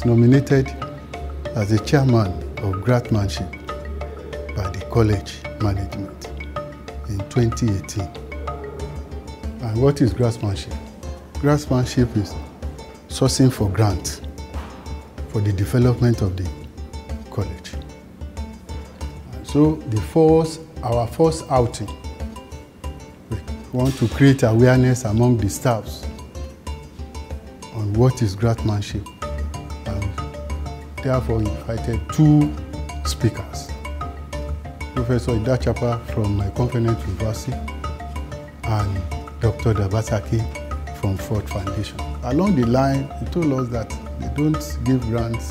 was nominated as the chairman of craftsmanship by the college management in 2018. And what is craftsmanship? Craftsmanship is sourcing for grants for the development of the college. And so our first outing, we want to create awareness among the staffs on what is craftsmanship, and therefore invited 2 speakers. Professor Idachapa from my Confident University and Dr. Yabatech from Ford Foundation. Along the line, he told us that they don't give grants,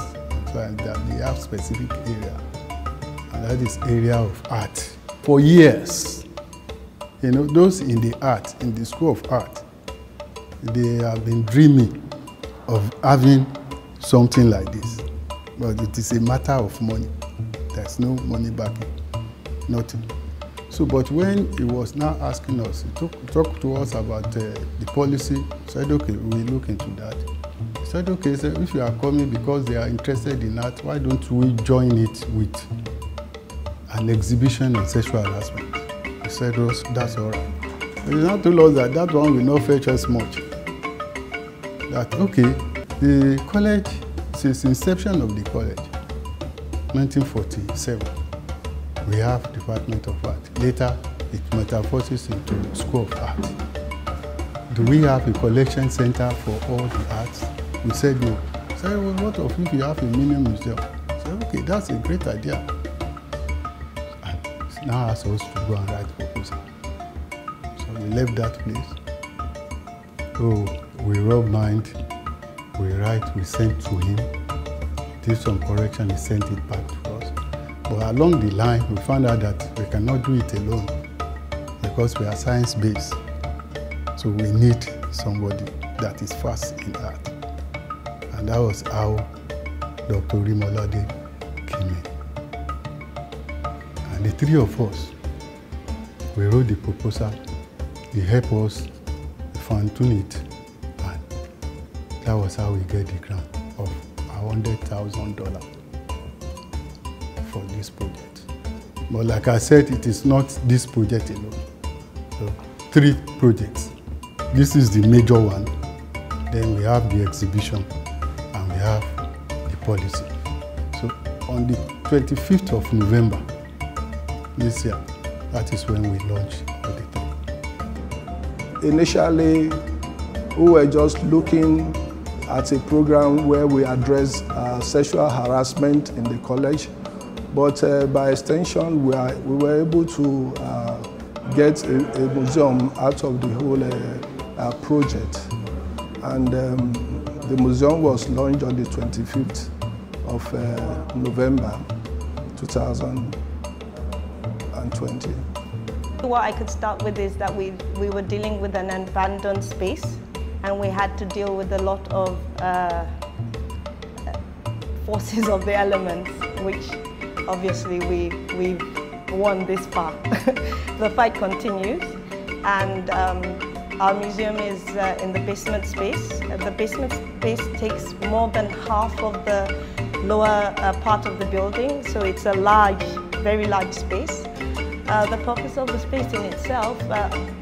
that they have specific area, and that is area of art. For years, you know, those in the art, in the school of art, they have been dreaming of having something like this, but it is a matter of money. There's no money backing, nothing. So, but when he was now asking us, he talked to us about the policy, said, okay, we'll look into that. He said, okay, so if you are coming because they are interested in art, why don't we join it with an exhibition on sexual harassment? He said, oh, that's all right. But he now told us that that one will not fetch us much. That, okay, the college, since inception of the college, 1947, we have Department of Art. Later, it metamorphoses into School of Art. Do we have a collection center for all the arts? We said no. We said, well, what if you have a mini museum? We said, okay, that's a great idea. And now asked us to go and write a proposal. So we left that place. Oh, we rub mind, we write, we send to him, did some correction, he sent it back to us. But along the line, we found out that we cannot do it alone because we are science-based. So we need somebody that is fast in art. And that was how Dr. Rimolade came in. And the 3 of us, we wrote the proposal, he helped us fine-tune it. That was how we get the grant of $100,000 for this project. But like I said, it is not this project alone. So 3 projects. This is the major one. Then we have the exhibition and we have the policy. So on the 25th of November this year, that is when we launched the 3. Initially, we were just looking at a program where we address sexual harassment in the college, but by extension we were able to get a museum out of the whole project. And the museum was launched on the 25th of November 2020. What I could start with is that we were dealing with an abandoned space, and we had to deal with a lot of forces of the elements, which obviously we've won this far. The fight continues, and our museum is in the basement space. The basement space takes more than half of the lower part of the building, so it's a large, very large space. The purpose of the space in itself,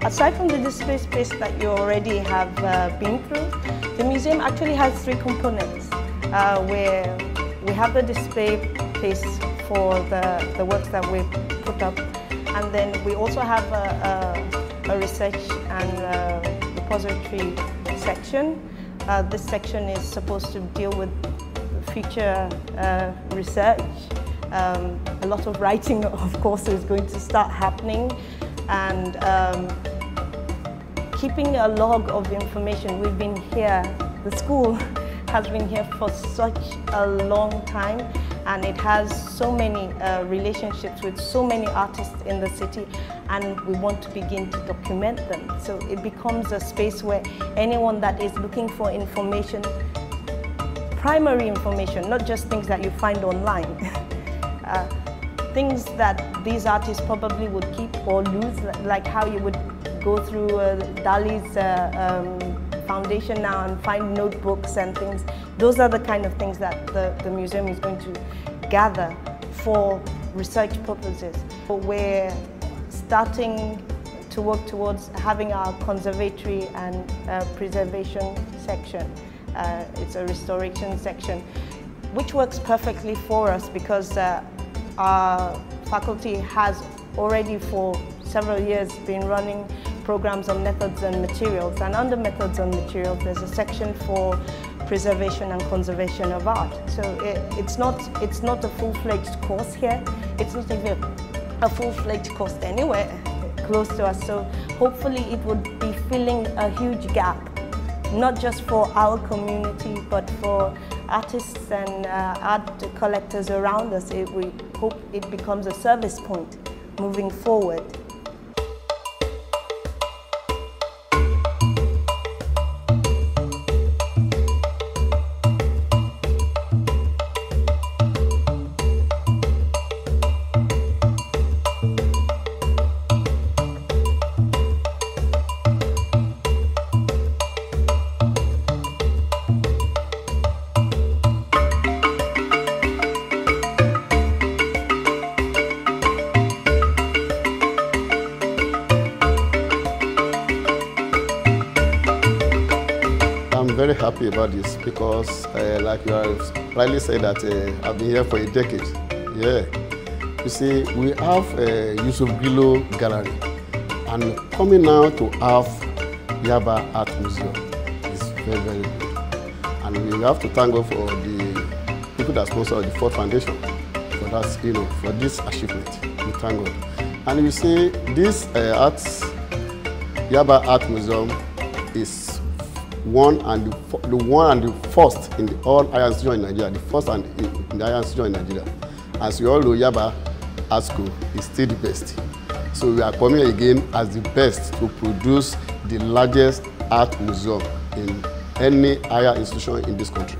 aside from the display space that you already have been through, the museum actually has 3 components, where we have the display place for the works that we put up, and then we also have a research and repository section. This section is supposed to deal with future research. A lot of writing, of course, is going to start happening, and keeping a log of information. We've been here, the school has been here for such a long time, and it has so many relationships with so many artists in the city, and we want to begin to document them. So it becomes a space where anyone that is looking for information, primary information, not just things that you find online, things that these artists probably would keep or lose, like how you would go through Dali's foundation now and find notebooks and things. Those are the kind of things that the museum is going to gather for research purposes. We're starting to work towards having our conservatory and preservation section. It's a restoration section, which works perfectly for us because our faculty has already for several years been running programs on methods and materials, and under methods and materials there's a section for preservation and conservation of art. So it's not a full-fledged course here. It's not even a full-fledged course anywhere close to us. So hopefully it would be filling a huge gap, not just for our community, but for artists and art collectors around us. We hope it becomes a service point moving forward. I'm very happy about this because, like you have rightly said, that I've been here for a decade. Yeah, you see, we have Yusuf Grillo Gallery, and coming now to have Yaba Art Museum is very, very good. And we have to thank God for the people that sponsor the Ford Foundation for that, for this achievement. We thank God. And you see, this Yaba Art Museum is the one and the first in all higher institutions in Nigeria, the first and in the higher institution in Nigeria. As we all know, Yaba Art School is still the best. So we are coming again as the best to produce the largest art museum in any higher institution in this country.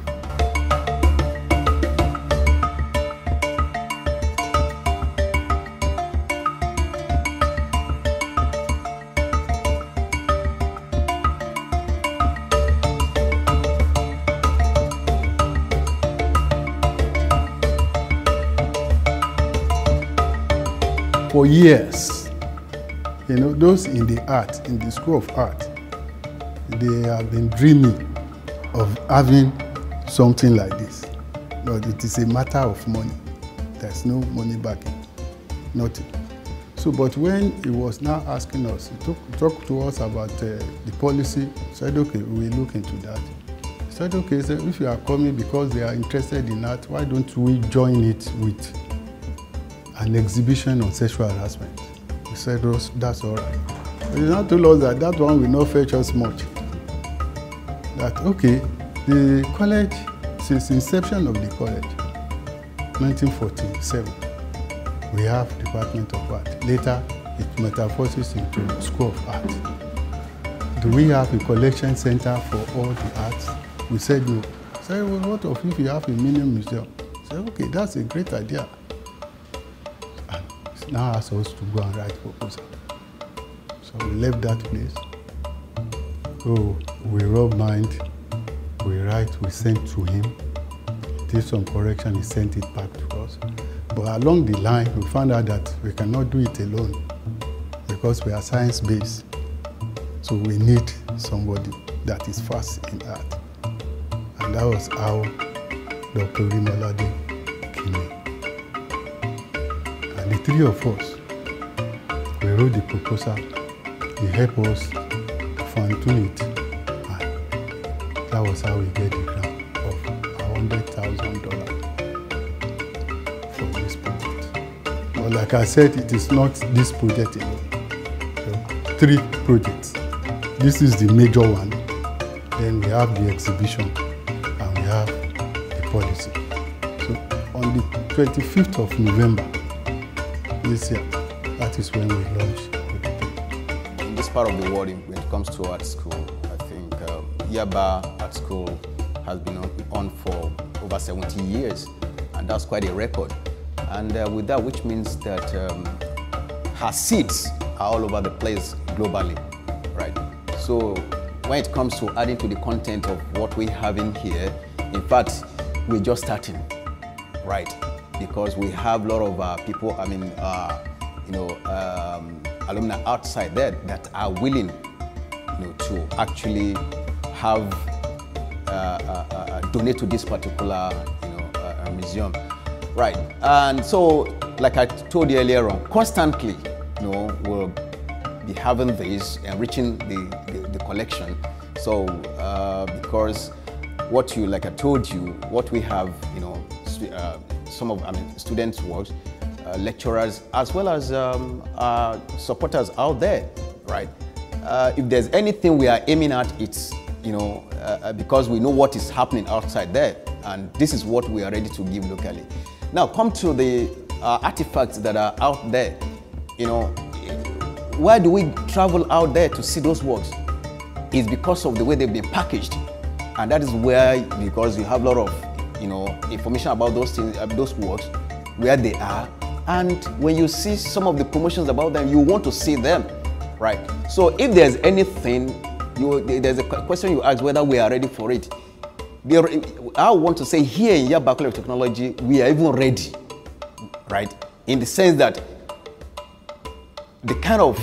For years, those in the art, in the School of Art, they have been dreaming of having something like this. But it is a matter of money. There's no money backing, nothing. So, but when he was now asking us, he talked to us about the policy, said, okay, we'll look into that. He said, okay, so if you are coming because they are interested in art, why don't we join it with an exhibition on sexual harassment? We said, that's all right. But he now told us that one will not fetch us much. That, okay, the college, since inception of the college, 1947, we have Department of Art. Later, it metamorphoses into School of Art. Do we have a collection center for all the arts? We said no. He said, well, what if you have a mini museum? I said, okay, that's a great idea. Now asked us to go and write proposal. So we left that place. So we rub mind, we write, we sent to him, did some correction, he sent it back to us. But along the line, we found out that we cannot do it alone because we are science-based. So we need somebody that is fast in art. And that was how Dr. Rimolade came in. The three of us, we wrote the proposal, he helped us to fine-tune it, and that was how we get the grant of $100,000 for this project. But like I said, it is not this project alone. So, 3 projects. This is the major one. Then we have the exhibition, and we have the policy. So on the 25th of November, this year, that is when we launch. In this part of the world, when it comes to art school, I think Yaba Art School has been on for over 70 years, and that's quite a record. And with that, which means that her seats are all over the place globally, right? So when it comes to adding to the content of what we have in here, In fact, we're just starting, right? Because we have a lot of people, alumni outside there that are willing, to actually have donate to this particular, museum, right? And so, like I told you earlier on, constantly, we'll be having this, enriching the collection. So, because like I told you, what we have, some of, students' works, lecturers, as well as supporters out there, right? If there's anything we are aiming at, it's, because we know what is happening outside there, and this is what we are ready to give locally. Now, come to the artifacts that are out there. Why do we travel out there to see those works? It's because of the way they've been packaged, and that is where, because you have a lot of, information about those things, those works, where they are, and when you see some of the promotions about them, you want to see them, right? So if there's anything, there's a question you ask whether we are ready for it. I want to say here in Yabatech College of Technology, we are even ready, right? In the sense that the kind of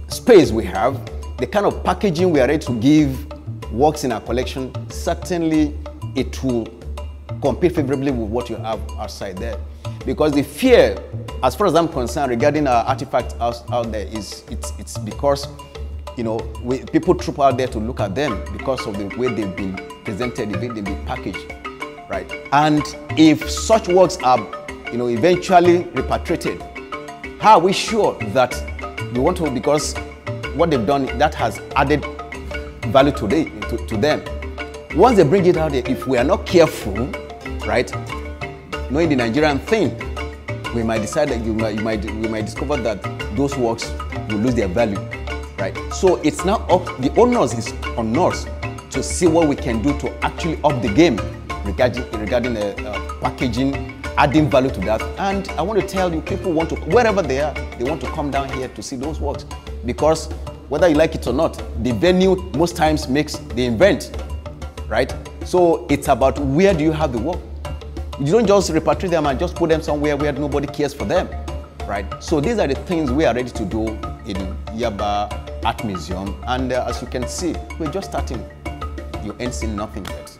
space we have, the kind of packaging we are ready to give works in our collection, certainly it will compare favorably with what you have outside there. Because the fear, as far as I'm concerned, regarding our artifacts out there it's because, people troop out there to look at them because of the way they've been presented, the way they've been packaged, right? And if such works are, eventually repatriated, how are we sure that we want to, because what they've done, that has added value to them. Once they bring it out there, if we are not careful, right, knowing the Nigerian thing, we might decide that we might discover that those works will lose their value, right? So it's now the onus is on us to see what we can do to actually up the game regarding packaging, adding value to that. And I want to tell you, people want to, wherever they are, they want to come down here to see those works, because whether you like it or not, the venue most times makes the event, right? So it's about where do you have the work. You don't just repatriate them and just put them somewhere where nobody cares for them, right? So these are the things we are ready to do in Yaba Art Museum. And as you can see, we're just starting. You ain't seen nothing yet.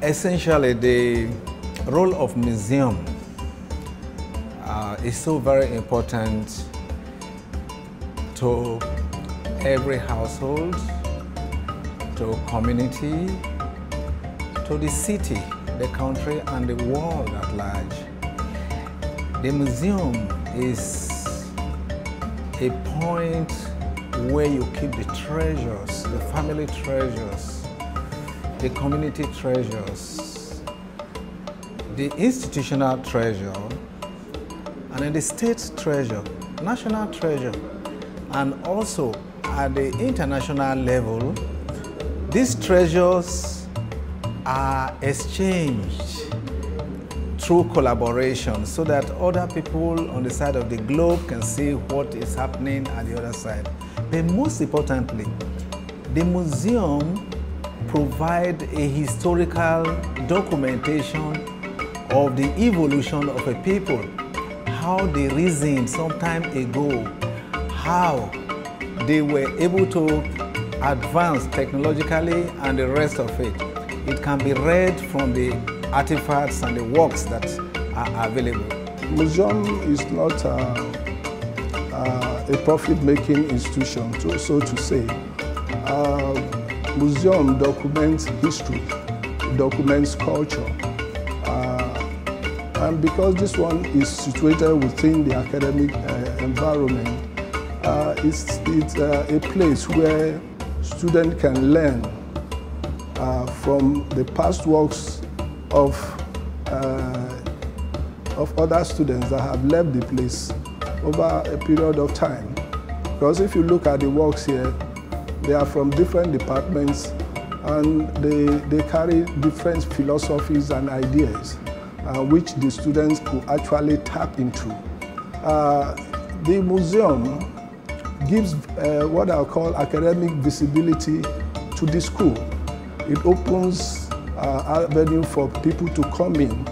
Essentially, the role of museum is so very important to every household, to community, to the city, the country, and the world at large. The museum is a point where you keep the treasures, the family treasures, the community treasures, the institutional treasure, and then the state treasure, national treasure, and also at the international level, these treasures are exchanged through collaboration so that other people on the side of the globe can see what is happening at the other side. But most importantly, the museum provide a historical documentation of the evolution of a people, how they reasoned some time ago, how they were able to advance technologically and the rest of it. It can be read from the artifacts and the works that are available. Museum is not a profit-making institution, so to say. Museum documents history, documents culture, And because this one is situated within the academic environment, it's a place where students can learn from the past works of other students that have left the place over a period of time. Because if you look at the works here, they are from different departments and they carry different philosophies and ideas which the students could actually tap into. The museum gives what I call academic visibility to the school. It opens avenue for people to come in,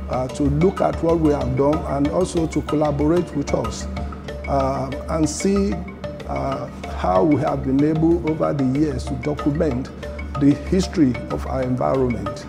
to look at what we have done and also to collaborate with us and see how we have been able over the years to document the history of our environment.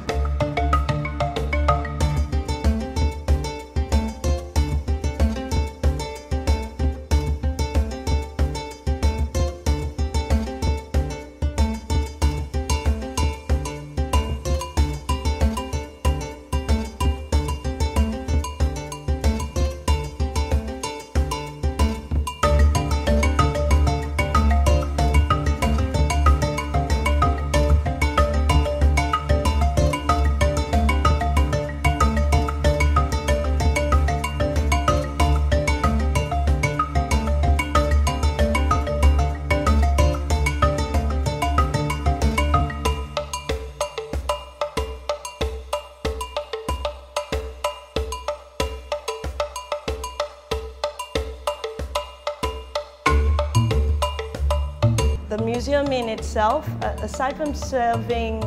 The museum in itself, aside from serving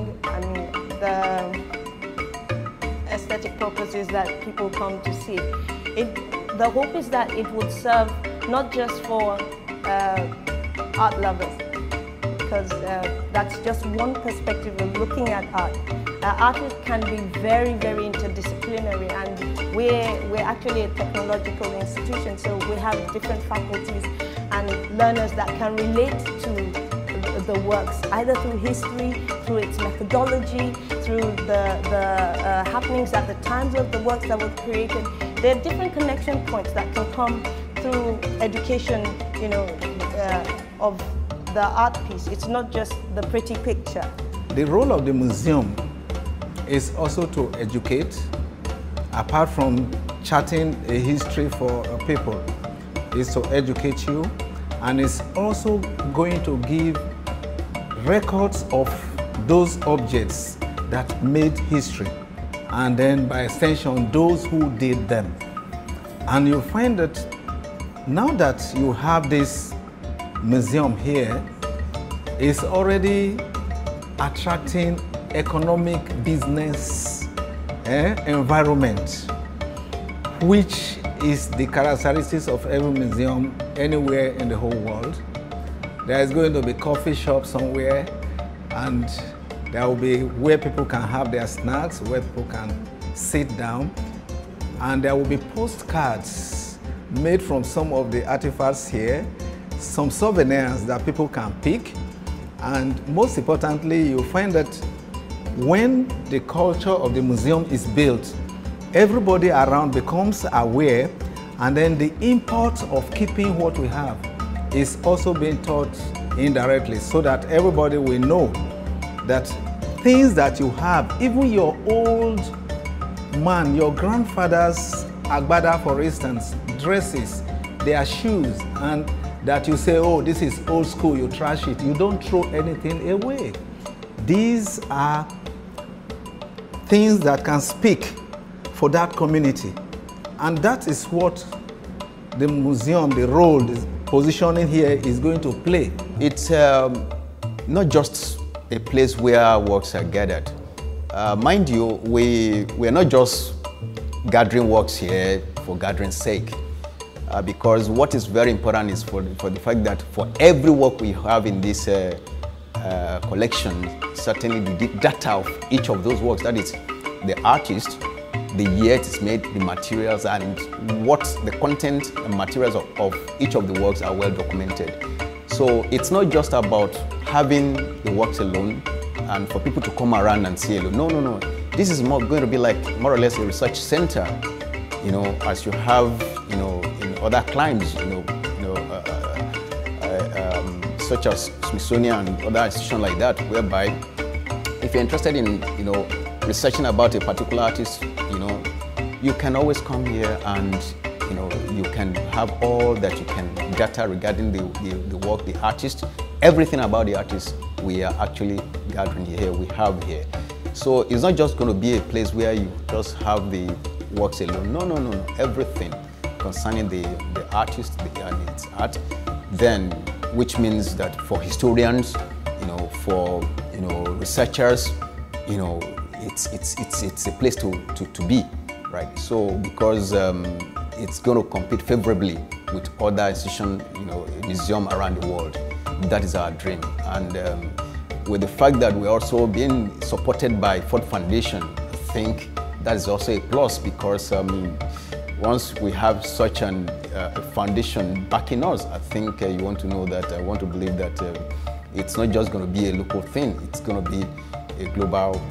the aesthetic purposes that people come to see, the hope is that it would serve not just for art lovers, because that's just one perspective of looking at art. Artists can be very, very interdisciplinary, and we're actually a technological institution, so we have different faculties and learners that can relate to the works, either through history, through its methodology, through the happenings at the times of the works that were created. There are different connection points that can come through education, of the art piece. It's not just the pretty picture. The role of the museum is also to educate, apart from charting a history for people, is to educate you, and it's also going to give records of those objects that made history, and then by extension those who did them. And you'll find that now that you have this museum here, it's already attracting economic business environment, which is the characteristics of every museum anywhere in the whole world. There is going to be coffee shop somewhere, and there will be where people can have their snacks, where people can sit down, and there will be postcards made from some of the artifacts here, some souvenirs that people can pick, and most importantly, you'll find that when the culture of the museum is built, everybody around becomes aware, and then the import of keeping what we have is also being taught indirectly, so that everybody will know that things that you have, even your old man, your grandfather's agbada, for instance, dresses, their shoes, and that you say, oh, this is old school, you trash it. You don't throw anything away. These are things that can speak for that community. And that is what the museum, the role, the positioning here is going to play. It's not just a place where works are gathered. Mind you, we're not just gathering works here for gathering's sake. Because what is very important is for the fact that for every work we have in this collection, certainly the data of each of those works, that is the artist, the year it is made, the materials, and what the content and materials of each of the works are well documented. So it's not just about having the works alone and for people to come around and see alone. No. This is going to be like more or less a research center you know, as you have, you know, in other climes, such as Smithsonian and other institutions like that, whereby if you're interested in, you know, researching about a particular artist, you know, you can always come here and, you know, you can have all that you can gather regarding the work, the artist, everything about the artist we are actually gathering here, we have here. So it's not just going to be a place where you just have the works alone. No, no, no, no. Everything concerning the artist and its art, then, which means that for historians, you know, for, you know, researchers, you know, it's a place to be, right? So because it's going to compete favorably with other institutions, you know, museums around the world. That is our dream. And with the fact that we're also being supported by Ford Foundation, I think that is also a plus, because once we have such a foundation backing us, I think you want to know that, I want to believe that it's not just going to be a local thing, it's going to be a global,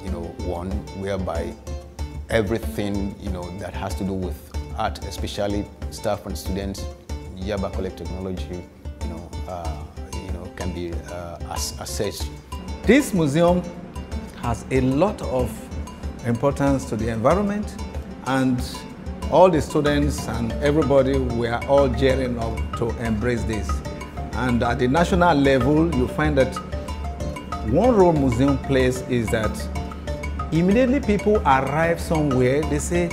you know, one, whereby everything, you know, that has to do with art, especially staff and students, Yaba Collect Technology, you know, can be assessed. This museum has a lot of importance to the environment, and all the students and everybody, we are all gearing up to embrace this. And at the national level, you find that one role museum plays is that immediately people arrive somewhere, they say,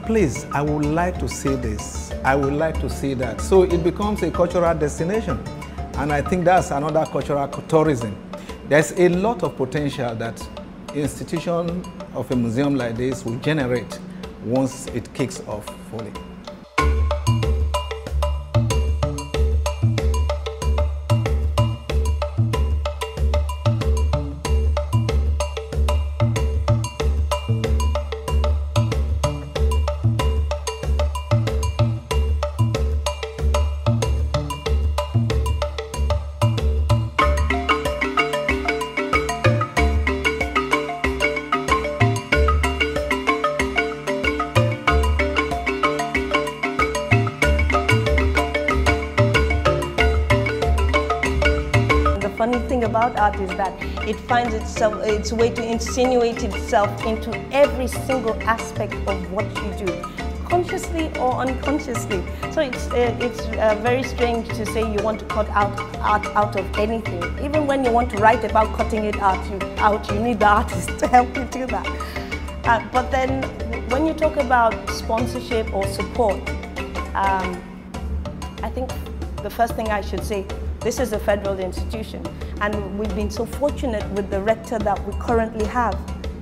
please, I would like to see this, I would like to see that. So it becomes a cultural destination. And I think that's another cultural tourism. There's a lot of potential that institution of a museum like this will generate once it kicks off fully. The funny thing about art is that it finds its way to insinuate itself into every single aspect of what you do, consciously or unconsciously. So it's very strange to say you want to cut art out of anything. Even when you want to write about cutting it out, you need the artist to help you do that. But then when you talk about sponsorship or support, I think the first thing I should say, this is a federal institution, and we've been so fortunate with the rector that we currently have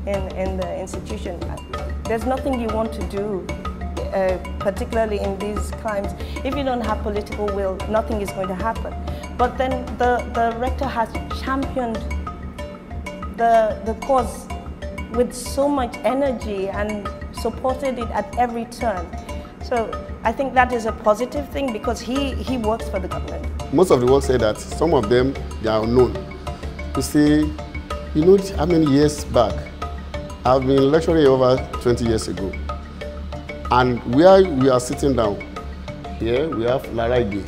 in the institution. There's nothing you want to do, particularly in these times. If you don't have political will, nothing is going to happen. But then the rector has championed the cause with so much energy and supported it at every turn. So I think that is a positive thing, because he works for the government. Most of the work say that some of them, they are unknown. You see, you know how many years back, I've been lecturing over 20 years ago. And where we are sitting down, here we have Lara Ige.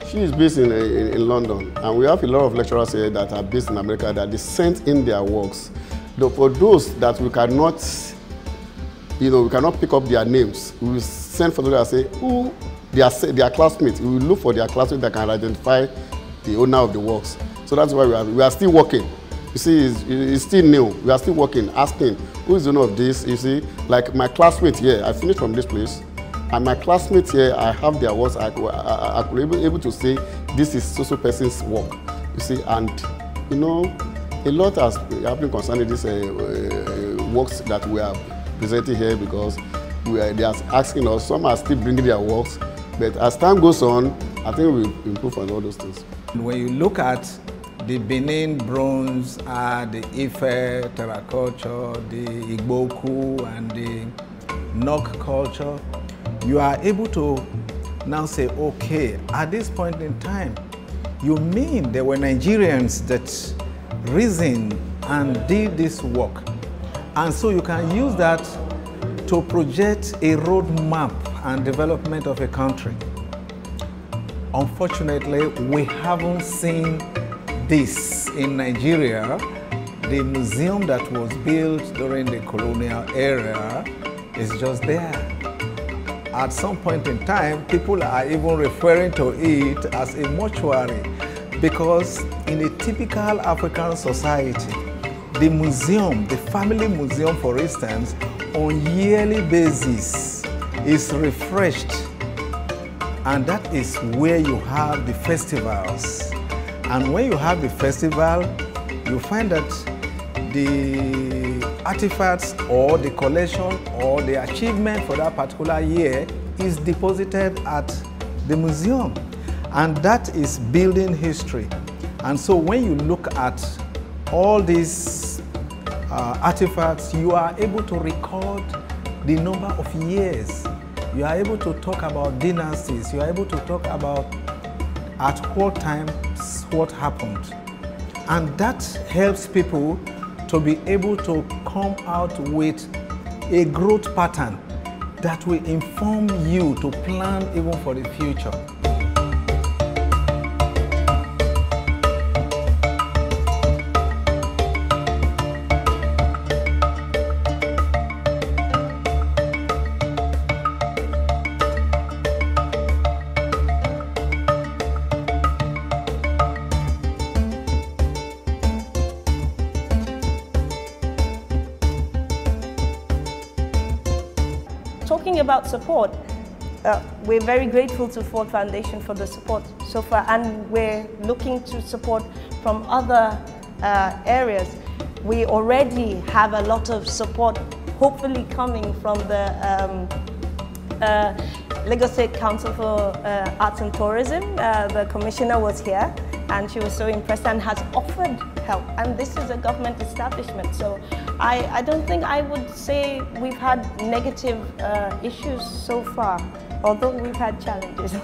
She is based in London, and we have a lot of lecturers here that are based in America that they sent in their works. Though for those that we cannot, you know, we cannot pick up their names, we will send for them and say, who their classmates. We will look for their classmates that can identify the owner of the works. So that's why we are still working. You see, it's still new. We are still working, asking, who is the owner of this? You see, like my classmate here, I finished from this place, and my classmates here, I have their works. I could be able to say, this is so-so person's work. You see, and you know, a lot has happened concerning these works that we are presenting here, because they are asking us. Some are still bringing their works, but as time goes on, I think we'll improve on all those things. When you look at the Benin bronze, the Ife terracotta, the Igboku, and the Nok culture, you are able to now say, okay, at this point in time, you mean there were Nigerians that reasoned and did this work. And so you can use that to project a roadmap and development of a country. Unfortunately, we haven't seen this in Nigeria. The museum that was built during the colonial era is just there. At some point in time, people are even referring to it as a mortuary, because in a typical African society, the museum, the family museum for instance, on yearly basis is refreshed, and that is where you have the festivals. And when you have the festival, you find that the artifacts or the collection or the achievement for that particular year is deposited at the museum, and that is building history. And so when you look at all these artifacts, you are able to record the number of years. You are able to talk about dynasties. You are able to talk about at what times what happened. And that helps people to be able to come out with a growth pattern that will inform you to plan even for the future. Talking about support, we're very grateful to Ford Foundation for the support so far, and we're looking to support from other areas. We already have a lot of support, hopefully coming from the Lagos State Council for Arts and Tourism. The commissioner was here and she was so impressed and has offered help. And this is a government establishment, so I don't think I would say we've had negative issues so far, although we've had challenges.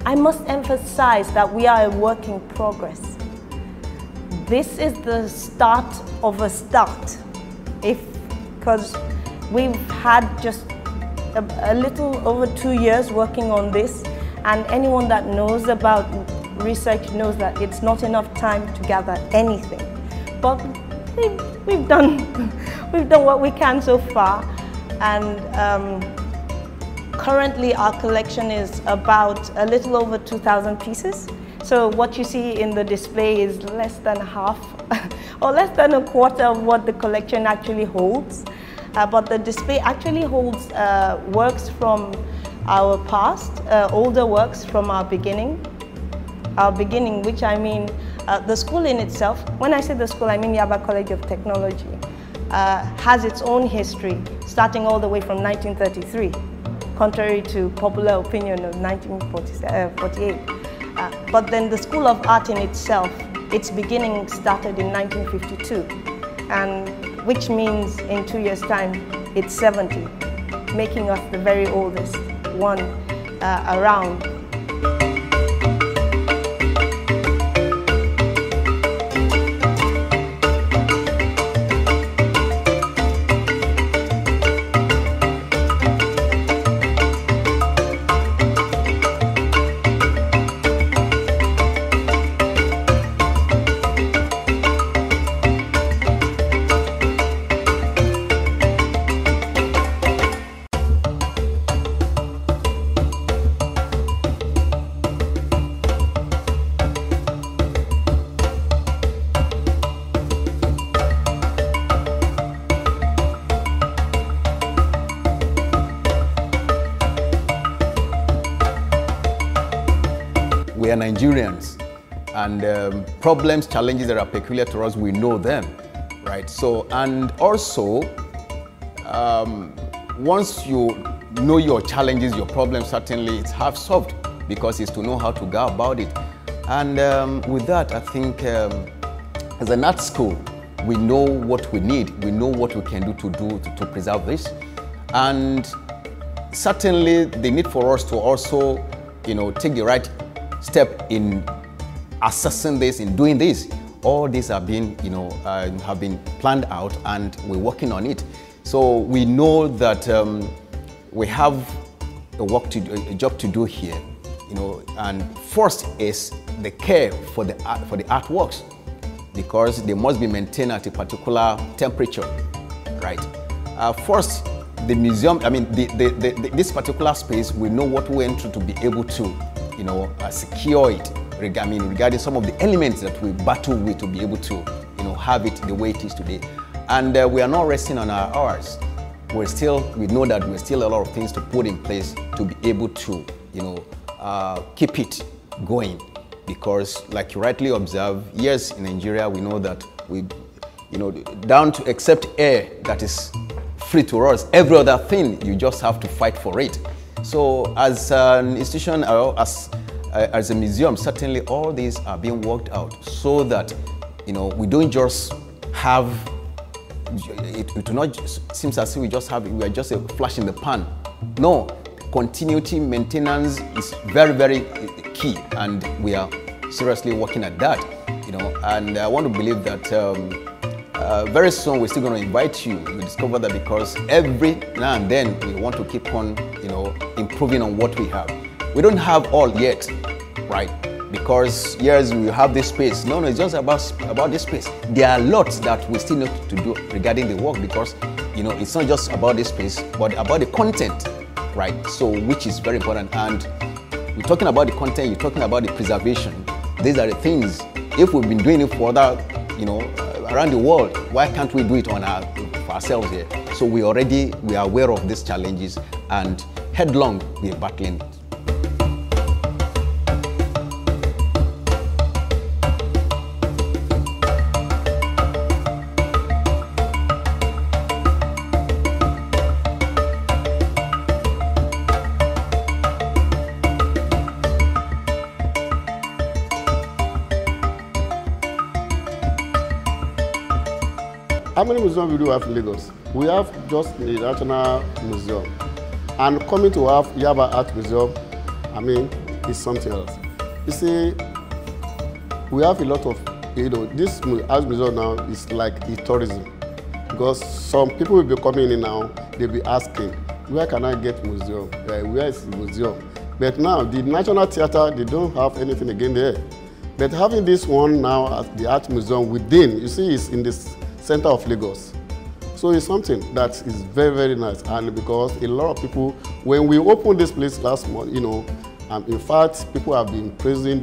I must emphasize that we are a work in progress. This is the start of a start, because we've had just a little over 2 years working on this, and anyone that knows about research knows that it's not enough time to gather anything. But we've done what we can so far, and currently our collection is about a little over 2,000 pieces. So what you see in the display is less than half or less than a quarter of what the collection actually holds. But the display actually holds works from our past, older works from our beginning, which I mean the school in itself. When I say the school, I mean Yabatech College of Technology, has its own history starting all the way from 1933. Contrary to popular opinion of 1948. But then the School of Art in itself, its beginning started in 1952, and which means in 2 years' time, it's 70, making us the very oldest one around. We are Nigerians, And problems, challenges that are peculiar to us, we know them, right? So, and also, once you know your challenges, your problems, certainly it's half solved, because it's to know how to go about it. And with that, I think as an art school, we know what we need, we know what we can do to preserve this. And certainly the need for us to also, take the right step in assessing this, in doing this. All these have been, have been planned out, and we're working on it. So we know that we have a job to do here, and first is the care for the artworks, because they must be maintained at a particular temperature, right? First, the museum, this particular space, we know what we went through to be able to, secure it, regarding some of the elements that we battle with to be able to, have it the way it is today. And we are not resting on our hours. We know that we're still a lot of things to put in place to be able to, keep it going. Because, like you rightly observe, yes, in Nigeria, we know that we, down to except air that is free to us, every other thing, you just have to fight for it. So as an institution, as a museum, certainly all these are being worked out so that, we don't just have, it do not seem as if we are just a flash in the pan. No, continuity, maintenance is very, very key, and we are seriously working at that, and I want to believe that very soon we're still going to invite you. We discover that because every now and then we want to keep on, improving on what we have. We don't have all yet, right? Because yes, we have this space. No, it's just about this space. There are lots that we still need to do regarding the work, because, it's not just about this space, but about the content, right? So, which is very important. And you're talking about the content, you're talking about the preservation. These are the things. If we've been doing it for other, around the world, why can't we do it for ourselves here? So we are aware of these challenges, and headlong we're battling it. How many museums do we have in Lagos? We have just the National Museum. And coming to have Yaba Art Museum, it's something else. You see, we have a lot of, this art museum now is like a tourism. Because some people will be coming in now, they'll be asking, where can I get museum? Where is the museum? But now, the National Theatre, they don't have anything again there. But having this one now at the Art Museum within, you see, it's in this center of Lagos. So it's something that is very, very nice. And because a lot of people, when we opened this place last month, in fact, people have been praising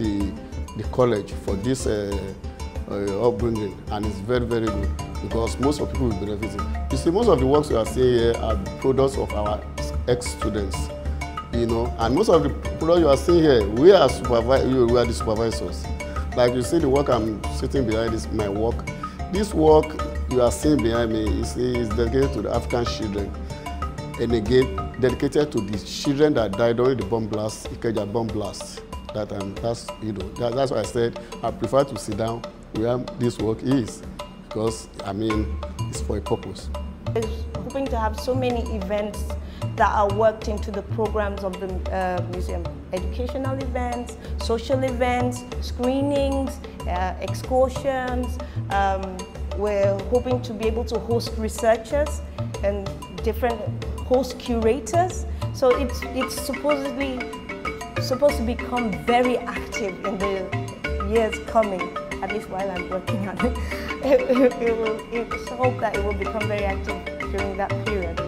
the college for this upbringing, and it's very, very good because most of people will be benefiting. You see, most of the works we are seeing here are products of our ex-students, and most of the products you are seeing here, we are the supervisors. Like you see the work I'm sitting behind is my work. This work you are seeing behind me is dedicated to the African children, and again dedicated to the children that died during the bomb blast, Ikeja bomb blast. That's why I said I prefer to sit down where this work is, because it's for a purpose. We're hoping to have so many events that are worked into the programs of the museum. Educational events, social events, screenings, excursions. We're hoping to be able to host researchers and different host curators. So it's supposed to become very active in the years coming, at least while I'm working on it. It's hoped that it will become very active during that period.